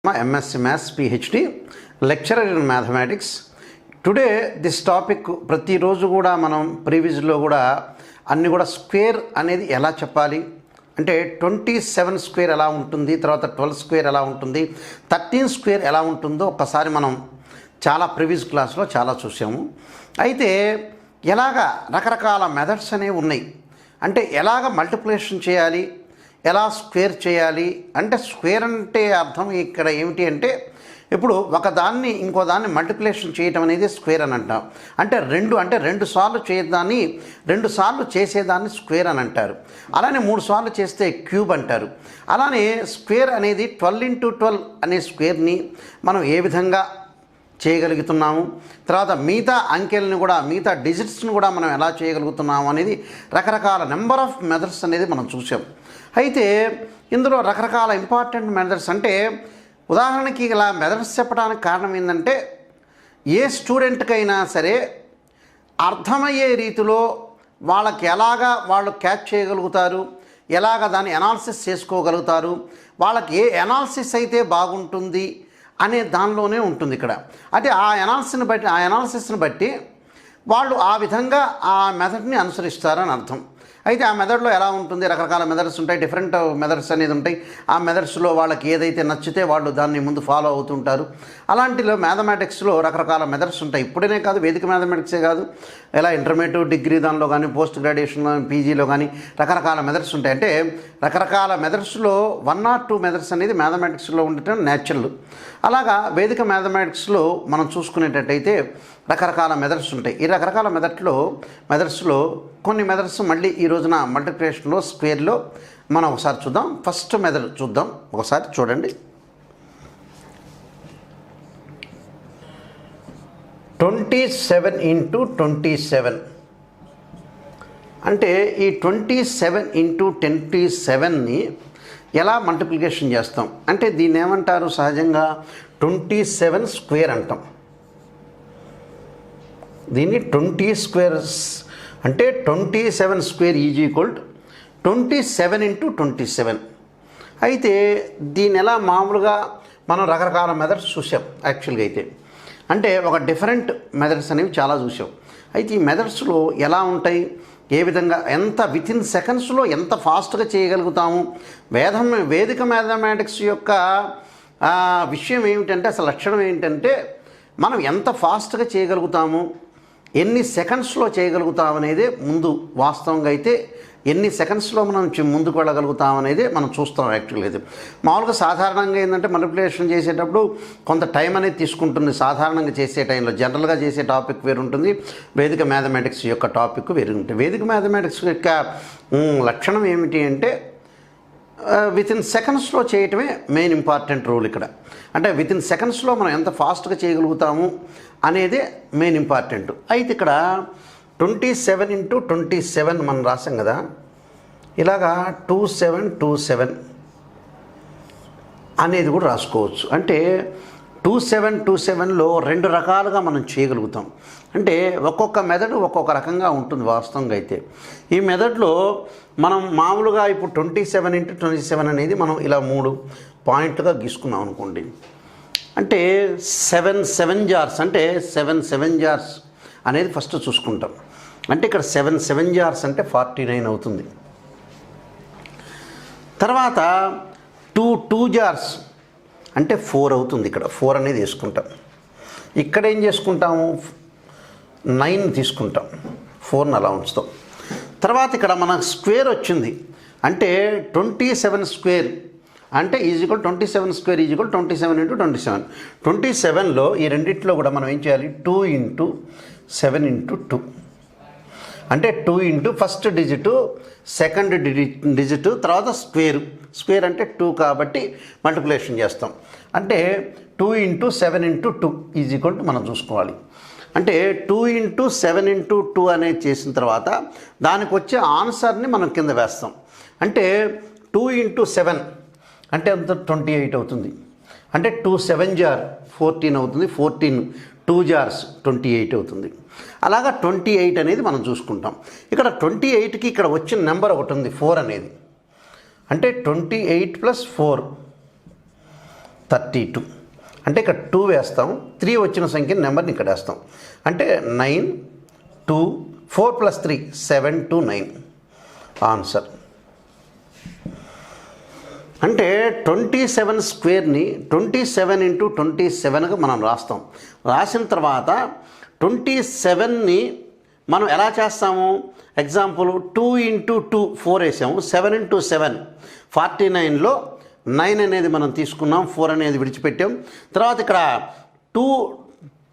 MSc Maths PhD lecturer in mathematics. Today this topic ప్రతిరోజు కూడా మనం ప్రీవియస్లో కూడా అన్నీ కూడా స్క్వేర్ అనేది ఎలా చెప్పాలి అంటే 27 స్క్వేర్ ఎలా ఉంటుంది, తర్వాత 12 స్క్వేర్ ఎలా ఉంటుంది, 13 స్క్వేర్ ఎలా ఉంటుందో ఒక్కసారి మనం చాలా ప్రీవియస్ క్లాస్లో చాలా చూసాము. అయితే ఎలాగా రకరకాల మెథడ్స్ అనేవి ఉన్నాయి. అంటే ఎలాగ మల్టిప్లికేషన్ చేయాలి, ఎలా స్క్వేర్ చేయాలి అంటే స్క్వేర్ అంటే అర్థం ఇక్కడ ఏమిటి అంటే ఇప్పుడు ఒకదాన్ని ఇంకో దాన్ని మల్టిప్లికేషన్ చేయటం అనేది స్క్వేర్ అని అంటాం. అంటే రెండు సార్లు చేయదాన్ని 2 సార్లు చేసేదాన్ని స్క్వేర్ అని అంటారు. అలానే 3 సార్లు చేస్తే క్యూబ్ అంటారు. అలానే స్క్వేర్ అనేది 12 × 12 అనే స్క్వేర్ని మనం ఏ విధంగా చేయగలుగుతున్నాము, తర్వాత మిగతా అంకెల్ని కూడా మిగతా డిజిట్స్ని కూడా మనం ఎలా చేయగలుగుతున్నాము అనేది రకరకాల నెంబర్ ఆఫ్ మెథడ్స్ అనేది మనం చూసాం. అయితే ఇందులో రకరకాల ఇంపార్టెంట్ మెథడ్స్ అంటే ఉదాహరణకి ఇలా మెథడ్స్ చెప్పడానికి కారణం ఏంటంటే ఏ స్టూడెంట్కైనా సరే అర్థమయ్యే రీతిలో వాళ్ళకి ఎలాగా వాళ్ళు క్యాచ్ చేయగలుగుతారు, ఎలాగ దాన్ని ఎనాలిసిస్ చేసుకోగలుగుతారు, వాళ్ళకి ఏ ఎనాలిసిస్ అయితే బాగుంటుంది అనే దానిలోనే ఉంటుంది ఇక్కడ. అంటే ఆ ఎనాలిసిస్ని బట్టి వాళ్ళు ఆ విధంగా ఆ మెథడ్ని అనుసరిస్తారని అర్థం. అయితే ఆ మెథడ్లో ఎలా ఉంటుంది, రకరకాల మెథడ్స్ ఉంటాయి, డిఫరెంట్ మెథడ్స్ అనేది ఉంటాయి. ఆ మెథడ్స్లో వాళ్ళకి ఏదైతే నచ్చితే వాళ్ళు దాన్ని ముందు ఫాలో అవుతుంటారు. అలాంటిలో మ్యాథమెటిక్స్లో రకరకాల మెథడ్స్ ఉంటాయి. ఇప్పుడనే కాదు, వేదిక మ్యాథమెటిక్సే కాదు, ఇలా ఇంటర్మీడియట్ డిగ్రీ దానిలో కానీ పోస్ట్ గ్రాడ్యుయేషన్లో పీజీలో కానీ రకరకాల మెథడ్స్ ఉంటాయి. అంటే రకరకాల మెథడ్స్లో 1 or 2 మెథడ్స్ అనేది మ్యాథమెటిక్స్లో ఉండటం న్యాచురల్. అలాగా వేదిక మ్యాథమెటిక్స్లో మనం చూసుకునేటట్టయితే రకరకాల మెథడ్స్ ఉంటాయి. ఈ రకరకాల మెథడ్స్లో కొన్ని మెథడ్స్ మళ్ళీ ఈ రోజున మల్టిప్లికేషన్లో స్క్వేర్లో మనం ఒకసారి చూద్దాం. ఫస్ట్ మెథడ్ చూద్దాం, ఒకసారి చూడండి. 27 × 27 అంటే ఈ 27 × 27ని ఎలా మల్టిప్లికేషన్ చేస్తాం అంటే దీన్ని ఏమంటారు, సహజంగా 27 స్క్వేర్ అంటాం. దీన్ని 20 స్క్వేర్స్ అంటే 27 స్క్వేర్ ఈజ్ ఈక్వల్ టు 27 × 27. అయితే దీని ఎలా మామూలుగా మనం రకరకాల మెథడ్స్ చూసాం. యాక్చువల్గా అయితే అంటే ఒక డిఫరెంట్ మెథడ్స్ అనేవి చాలా చూసాం. అయితే ఈ మెథడ్స్లో ఎలా ఉంటాయి, ఏ విధంగా ఎంత వితిన్ సెకండ్స్లో ఎంత ఫాస్ట్గా చేయగలుగుతాము. వేదిక మ్యాథమెటిక్స్ యొక్క విషయం ఏమిటంటే, అసలు లక్షణం ఏంటంటే మనం ఎంత ఫాస్ట్గా చేయగలుగుతాము, ఎన్ని సెకండ్స్లో చేయగలుగుతాం అనేది ముందు వాస్తవంగా అయితే ఎన్ని సెకండ్స్లో మనం ముందుకు వెళ్ళగలుగుతాం అనేది మనం చూస్తాం. యాక్చువల్గా అయితే మామూలుగా సాధారణంగా ఏంటంటే మల్టిప్లికేషన్ చేసేటప్పుడు కొంత టైం అనేది తీసుకుంటుంది. సాధారణంగా చేసే టైంలో జనరల్గా చేసే టాపిక్ వేరు ఉంటుంది, వేదిక మ్యాథమెటిక్స్ యొక్క టాపిక్ వేరు ఉంటుంది. వేదిక మ్యాథమెటిక్స్ యొక్క లక్షణం ఏమిటి అంటే వితిన్ సెకండ్స్లో చేయటమే మెయిన్ ఇంపార్టెంట్ రూల్ ఇక్కడ. అంటే వితిన్ సెకండ్స్లో మనం ఎంత ఫాస్ట్గా చేయగలుగుతాము అనేదే మెయిన్ ఇంపార్టెంట్. అయితే ఇక్కడ 27 × 27 మనం రాసాం కదా, ఇలాగా 2727 అనేది కూడా రాసుకోవచ్చు. అంటే 2727లో 2 రకాలుగా మనం చేయగలుగుతాం. అంటే ఒక్కొక్క మెథడ్ ఒక్కొక్క రకంగా ఉంటుంది వాస్తవంగా అయితే. ఈ మెథడ్లో మనం మామూలుగా ఇప్పుడు 27 × 27 అనేది మనం ఇలా 3 పాయింట్లుగా గీసుకున్నాం అనుకోండి. అంటే 7 జార్స్ అంటే 7 జార్స్ అనేది ఫస్ట్ చూసుకుంటాం. అంటే ఇక్కడ 7 జార్స్ అంటే 49 అవుతుంది. తర్వాత 2 జార్స్ అంటే 4 అవుతుంది. ఇక్కడ 4 అనేది వేసుకుంటాం. ఇక్కడ ఏం చేసుకుంటాము, 9 తీసుకుంటాం, 4ని అలా ఉంచుతాం. తర్వాత ఇక్కడ మనకు స్క్వేర్ వచ్చింది. అంటే 27 స్క్వేర్ అంటే ఈజ్వల్ 27 స్క్వేర్ ఈజ్వల్ 27 × 27. 27లో ఈ రెండిట్లో కూడా మనం ఏం చేయాలి, 2 × 7 × 2 అంటే 2 × ఫస్ట్ డిజిట్, సెకండ్ డిజిట్, తర్వాత స్క్వేర్ అంటే 2 కాబట్టి మల్టిప్లికేషన్ చేస్తాం. అంటే 2 × 7 × 2 ఈజ్ ఈక్వల్ టు మనం చూసుకోవాలి. అంటే 2 × 7 × 2 అనేది చేసిన తర్వాత దానికి వచ్చే ఆన్సర్ని మనం కింద వేస్తాం. అంటే 2 × 7 అంటే అంత 28 అవుతుంది. అంటే 2 7 జార్ 14 అవుతుంది. 14 2 జార్స్ 28 అవుతుంది. అలాగా 28 అనేది మనం చూసుకుంటాం. ఇక్కడ 28కి ఇక్కడ వచ్చిన నెంబర్ ఒకటి ఉంది, 4 అనేది. అంటే 28 + 4 32. అంటే ఇక్కడ 2 వేస్తాం, 3 వచ్చిన సంఖ్య నెంబర్ని ఇక్కడ వేస్తాం. అంటే 9 2 4 + 3 7 to 9 ఆన్సర్. అంటే 27 స్క్వేర్ని 27 × 27గా మనం రాస్తాం. రాసిన తర్వాత 27ని మనం ఎలా చేస్తాము? ఎగ్జాంపుల్ 2 × 2 4 వేసాము, 7 × 7 49లో 9 అనేది మనం తీసుకున్నాం, 4 అనేది విడిచిపెట్టాం. తర్వాత ఇక్కడ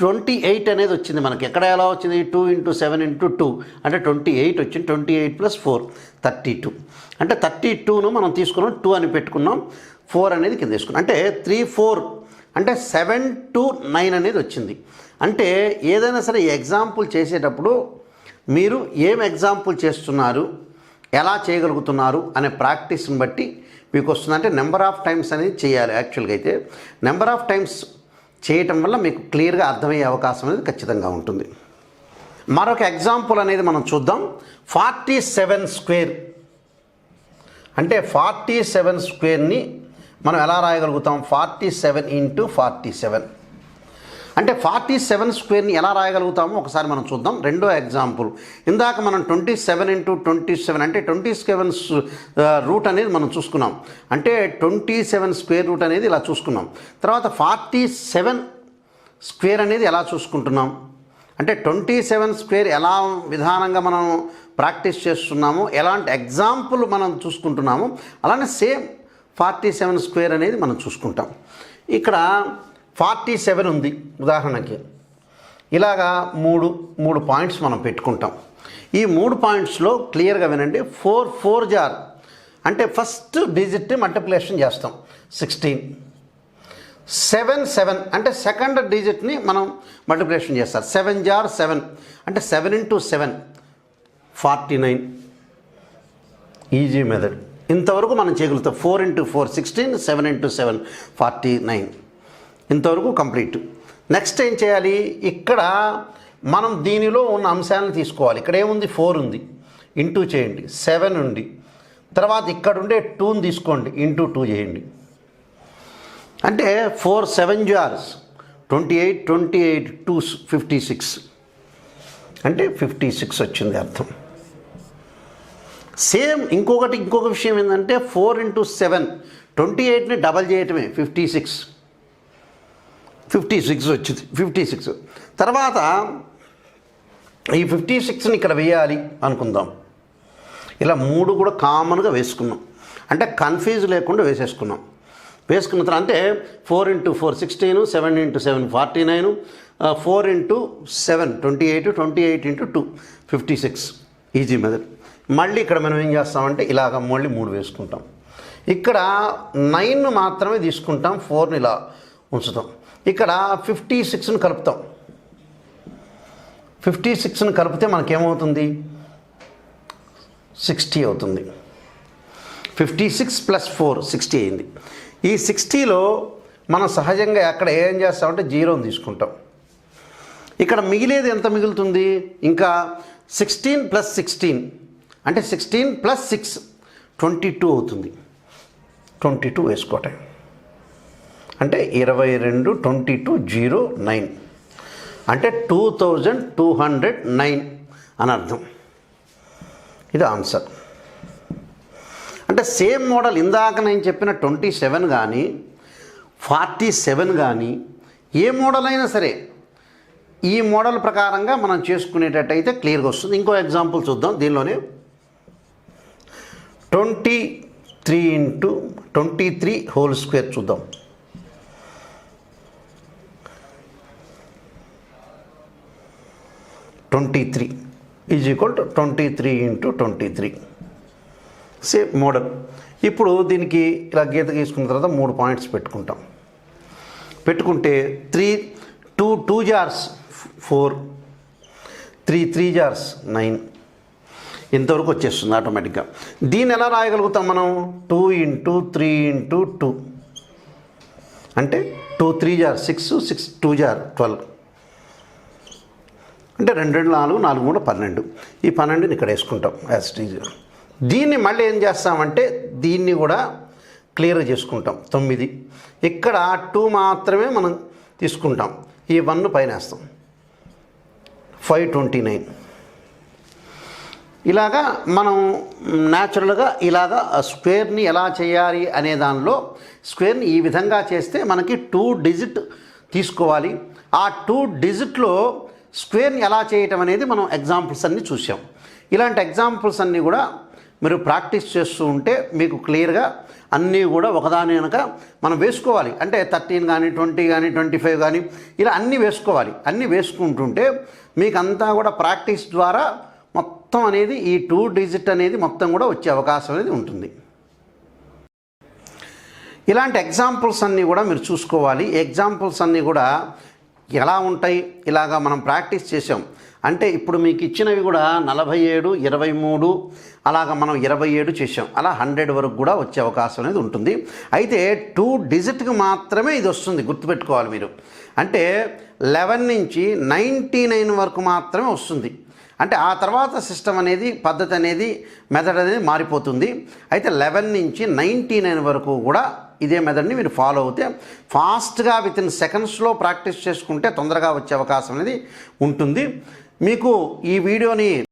28 అనేది వచ్చింది మనకి. ఎక్కడ ఎలా వచ్చింది? 2 × 7 × 2 అంటే 28 వచ్చింది. 28 + 4 32. అంటే 32ను మనం తీసుకున్నాం, 2 అని పెట్టుకున్నాం, 4 అనేది కింద తీసుకున్నాం. అంటే 3 4 అంటే 7 to 9 అనేది వచ్చింది. అంటే ఏదైనా సరే ఎగ్జాంపుల్ చేసేటప్పుడు మీరు ఏం ఎగ్జాంపుల్ చేస్తున్నారు, ఎలా చేయగలుగుతున్నారు అనే ప్రాక్టీస్ని బట్టి మీకు వస్తుంది. అంటే నెంబర్ ఆఫ్ టైమ్స్ అనేది చేయాలి. యాక్చువల్గా అయితే నెంబర్ ఆఫ్ టైమ్స్ చేయటం వల్ల మీకు క్లియర్గా అర్థమయ్యే అవకాశం అనేది ఖచ్చితంగా ఉంటుంది. మరొక ఎగ్జాంపుల్ అనేది మనం చూద్దాం. 47 స్క్వేర్ అంటే 47 స్క్వేర్ని మనం ఎలా రాయగలుగుతాం? 47 × 47 అంటే 47 స్క్వేర్ని ఎలా రాయగలుగుతామో ఒకసారి మనం చూద్దాం. రెండో ఎగ్జాంపుల్, ఇందాక మనం 27 × 27 అంటే 27 రూట్ అనేది మనం చూసుకున్నాం. అంటే 27 స్క్వేర్ రూట్ అనేది ఇలా చూసుకున్నాం. తర్వాత 47 స్క్వేర్ అనేది ఎలా చూసుకుంటున్నాం? అంటే 27 స్క్వేర్ ఎలా విధానంగా మనం ప్రాక్టీస్ చేస్తున్నామో, ఎలాంటి ఎగ్జాంపుల్ మనం చూసుకుంటున్నామో అలానే సేమ్ 47 స్క్వేర్ అనేది మనం చూసుకుంటాం. ఇక్కడ 47 ఉంది ఉదాహరణకి. ఇలాగా మూడు పాయింట్స్ మనం పెట్టుకుంటాం. ఈ 3 పాయింట్స్లో క్లియర్గా వినండి. 4 4 జార్ అంటే ఫస్ట్ డిజిట్ని మల్టిప్లికేషన్ చేస్తాం 16. 7 7 అంటే సెకండ్ డిజిట్ని మనం మల్టిప్లికేషన్ చేస్తారు. 7 జార్ 7 అంటే 7 × 7 49. Easy method. ఇంతవరకు మనం చేయగలుగుతాం. 4 × 4 16, 7 × 7 49. ఇంతవరకు కంప్లీట్. నెక్స్ట్ ఏం చేయాలి? ఇక్కడ మనం దీనిలో ఉన్న అంశాలను తీసుకోవాలి. ఇక్కడ ఏముంది? 4 ఉంది, ఇంటూ చేయండి. 7 ఉంది, తర్వాత ఇక్కడ ఉండే 2ని తీసుకోండి, ఇంటూ 2 చేయండి. అంటే 4 7 జార్స్ 28 28 2 56 అంటే 56 వచ్చింది అర్థం. సేమ్ ఇంకొక విషయం ఏంటంటే 4 × 7 28ని డబల్ చేయటమే 56 వచ్చింది 56. తర్వాత ఈ 56ని ఇక్కడ వేయాలి అనుకుందాం. ఇలా 3 కూడా కామన్గా వేసుకున్నాం. అంటే కన్ఫ్యూజ్ లేకుండా వేసేసుకున్నాం. వేసుకున్న తర్వాత అంటే 4 × 4 16, 7 × 7 49, 4 × 7 28, 28 × 2 56. Easy method. మళ్ళీ ఇక్కడ మనం ఏం చేస్తామంటే ఇలాగ మళ్ళీ 3 వేసుకుంటాం. ఇక్కడ 9 మాత్రమే తీసుకుంటాం, 4ని ఇలా ఉంచుతాం. ఇక్కడ 56ని కలుపుతాం. 56ని కలిపితే మనకేమవుతుంది? 60 అవుతుంది. 56 + 4 60 అయింది. ఈ 60లో మనం సహజంగా అక్కడ ఏం చేస్తామంటే 0ని తీసుకుంటాం. ఇక్కడ మిగిలేది ఎంత మిగులుతుంది? ఇంకా 16 + 16 అంటే 16 + 6 22 అవుతుంది. 22 వేసుకోవటం అంటే 22 22 0 9 అంటే 2209 అని అర్థం. ఇది ఆన్సర్. అంటే సేమ్ మోడల్ ఇందాక నేను చెప్పిన 27 కానీ 47 కానీ ఏ మోడల్ అయినా సరే ఈ మోడల్ ప్రకారంగా మనం చేసుకునేటట్టయితే క్లియర్గా వస్తుంది. ఇంకో ఎగ్జాంపుల్ చూద్దాం. దీనిలోనే 23 × 23 హోల్ స్క్వేర్ చూద్దాం. 23 is equal to 23 × 23 same model. ఇప్పుడు దీనికి ఇలా గీత గీసుకున్న తర్వాత 3 పాయింట్స్ పెట్టుకుంటాం. పెట్టుకుంటే 2 జార్స్ 4, 3 జార్స్ 9 ఇంతవరకు వచ్చేస్తుంది ఆటోమేటిక్గా. దీన్ని ఎలా రాయగలుగుతాం మనం? 2 × 3 × 2 అంటే 2 3 జార్ 6, 6 2 జార్ 12 అంటే 2 2 4 4 3 12. ఈ 12ని ఇక్కడ వేసుకుంటాం యాజ్ ఇట్ ఈజ్. దీన్ని మళ్ళీ ఏం చేస్తామంటే దీన్ని కూడా క్లియర్ చేసుకుంటాం 9. ఇక్కడ 2 మాత్రమే మనం తీసుకుంటాం, ఈ 1 పైన వేస్తాం, 529. ఇలాగా మనం న్యాచురల్గా ఇలాగా స్క్వేర్ని ఎలా చేయాలి అనే దానిలో స్క్వేర్ని ఈ విధంగా చేస్తే మనకి 2 డిజిట్ తీసుకోవాలి. ఆ 2 డిజిట్లో స్క్వేర్ని ఎలా చేయటం అనేది మనం ఎగ్జాంపుల్స్ అన్నీ చూసాం. ఇలాంటి ఎగ్జాంపుల్స్ అన్నీ కూడా మీరు ప్రాక్టీస్ చేస్తూ ఉంటే మీకు క్లియర్గా అన్నీ కూడా ఒకదాని వెనక మనం వేసుకోవాలి. అంటే 13 కానీ 20 కానీ 25 కానీ ఇలా అన్నీ వేసుకోవాలి. అన్నీ వేసుకుంటుంటే మీకు అంతా కూడా ప్రాక్టీస్ ద్వారా మొత్తం అనేది ఈ 2 డిజిట్ అనేది మొత్తం కూడా వచ్చే అవకాశం అనేది ఉంటుంది. ఇలాంటి ఎగ్జాంపుల్స్ అన్నీ కూడా మీరు చూసుకోవాలి. ఎగ్జాంపుల్స్ అన్నీ కూడా ఎలా ఉంటాయి, ఇలాగా మనం ప్రాక్టీస్ చేసాం అంటే ఇప్పుడు మీకు ఇచ్చినవి కూడా 47, 23 అలాగా మనం 27 చేసాం. అలా 100 వరకు కూడా వచ్చే అవకాశం అనేది ఉంటుంది. అయితే 2 డిజిట్కి మాత్రమే ఇది వస్తుంది, గుర్తుపెట్టుకోవాలి మీరు. అంటే 11 నుంచి 99 వరకు మాత్రమే వస్తుంది. అంటే ఆ తర్వాత సిస్టమ్ అనేది, పద్ధతి అనేది, మెథడ్ అనేది మారిపోతుంది. అయితే 11 నుంచి 99 వరకు కూడా ఇదే మెథడ్ని మీరు ఫాలో అవుతే ఫాస్ట్గా వితిన్ సెకండ్స్లో ప్రాక్టీస్ చేసుకుంటే తొందరగా వచ్చే అవకాశం అనేది ఉంటుంది. మీకు ఈ వీడియోని